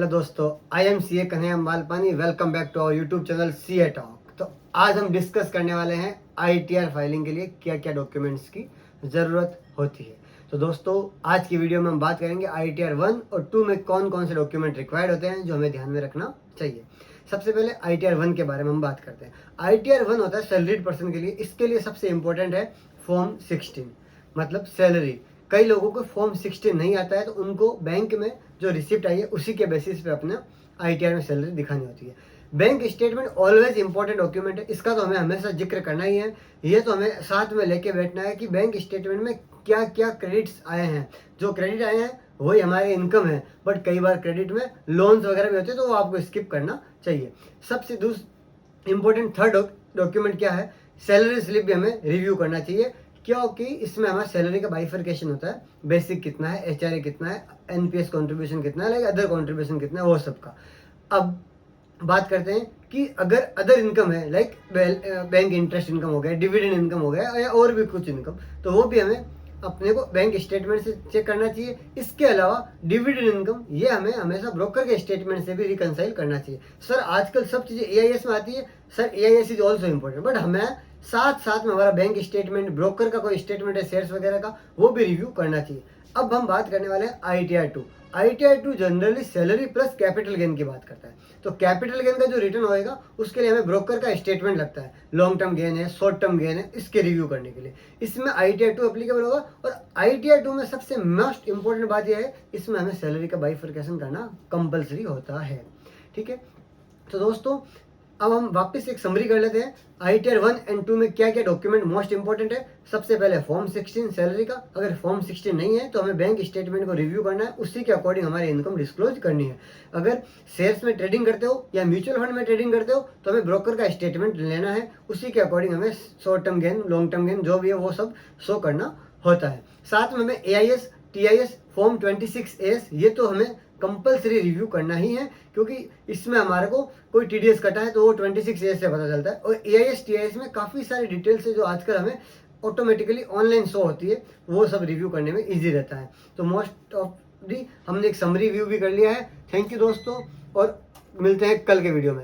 Hello दोस्तों, I am C A Kanhaiya Malpani. Welcome back to our YouTube channel C A talk. तो आज हम discuss करने वाले हैं ITR फाइलिंग के लिए क्या क्या डॉक्यूमेंट्स की ज़रूरत होती है। तो दोस्तों, आज की वीडियो में हम बात करेंगे ITR 1 और 2 में कौन कौन से डॉक्यूमेंट रिक्वायर्ड होते हैं जो हमें ध्यान में रखना चाहिए। सबसे पहले ITR 1 के बारे में हम बात करते हैं। ITR 1 होता है सैलरीड पर्सन के लिए। इसके लिए सबसे इंपॉर्टेंट है फॉर्म 16, मतलब सैलरी। कई लोगों को फॉर्म 16 नहीं आता है, तो उनको बैंक में जो रिसिप्ट आई है उसी के बेसिस पे अपना ITR में सैलरी दिखानी होती है। Bank statement always important document है, इसका तो हमें हमेशा जिक्र करना ही है। ये तो हमें साथ में लेके बैठना है कि बैंक स्टेटमेंट में क्या क्या क्रेडिट्स आए हैं। जो क्रेडिट आए हैं वही हमारे इनकम है, बट कई बार क्रेडिट में लोन्स वगैरह भी होते हैं, तो वो आपको स्किप करना चाहिए। सबसे इंपॉर्टेंट थर्ड डॉक्यूमेंट क्या है, सैलरी स्लिप भी हमें रिव्यू करना चाहिए, क्योंकि इसमें हमारा सैलरी का बाइफर्केशन होता है। बेसिक कितना है, HRA कितना है, NPS कंट्रीब्यूशन कितना है, लाइक अदर कंट्रीब्यूशन कितना है, वो सब का। अब बात करते हैं कि अगर अदर इनकम है, लाइक बैंक इंटरेस्ट इनकम हो गया, डिविडेंड इनकम हो गया, या और भी कुछ इनकम, तो वो भी हमें अपने को बैंक स्टेटमेंट से चेक करना चाहिए। इसके अलावा डिविडेंड इनकम ये हमें हमेशा ब्रोकर के स्टेटमेंट से भी रिकनसाइल करना चाहिए। सर आजकल सब चीज़ें AIS में आती है, sir AIS is also important, but हमें साथ साथ में हमारा बैंक स्टेटमेंट, ब्रोकर का कोई स्टेटमेंट है शेयर्स वगैरह का, वो भी रिव्यू करना चाहिए। अब हम बात करने वाले हैं ITR 2। ITR 2 generally salary plus capital gain की बात करता है। तो कैपिटल गेन का जो रिटर्न होएगा उसके लिए हमें ब्रोकर का स्टेटमेंट लगता है। लॉन्ग टर्म गेन है, शॉर्ट टर्म गेन है, इसके रिव्यू करने के लिए इसमें ITR 2 एप्लीकेबल होगा। और ITR 2 में सबसे मोस्ट इंपॉर्टेंट बात यह है, इसमें हमें सैलरी का बाइफर्केशन करना कंपलसरी होता है। ठीक है, तो दोस्तों अब हम वापस एक समरी कर लेते हैं। ITR 1 एंड 2 में क्या क्या डॉक्यूमेंट मोस्ट इंपॉर्टेंट है। सबसे पहले फॉर्म 16 सैलरी का। अगर फॉर्म 16 नहीं है तो हमें बैंक स्टेटमेंट को रिव्यू करना है, उसी के अकॉर्डिंग हमारी इनकम डिस्क्लोज करनी है। अगर शेयर्स में ट्रेडिंग करते हो या म्यूचुअल फंड में ट्रेडिंग करते हो तो हमें ब्रोकर का स्टेटमेंट लेना है, उसी के अकॉर्डिंग हमें short term gain, long term gain जो भी है वो सब शो करना होता है। साथ में हमें AIS, TIS, फॉर्म 26AS ये तो हमें कंपलसरी रिव्यू करना ही है, क्योंकि इसमें हमारे को कोई TDS कटा है तो वो 26AS से पता चलता है। और AIS TIS में काफ़ी सारी डिटेल्स है जो आजकल हमें ऑटोमेटिकली ऑनलाइन शो होती है, वो सब रिव्यू करने में ईजी रहता है। तो मोस्ट ऑफ दी हमने एक समरी रिव्यू भी कर लिया है। थैंक यू दोस्तों, और मिलते हैं कल के वीडियो में।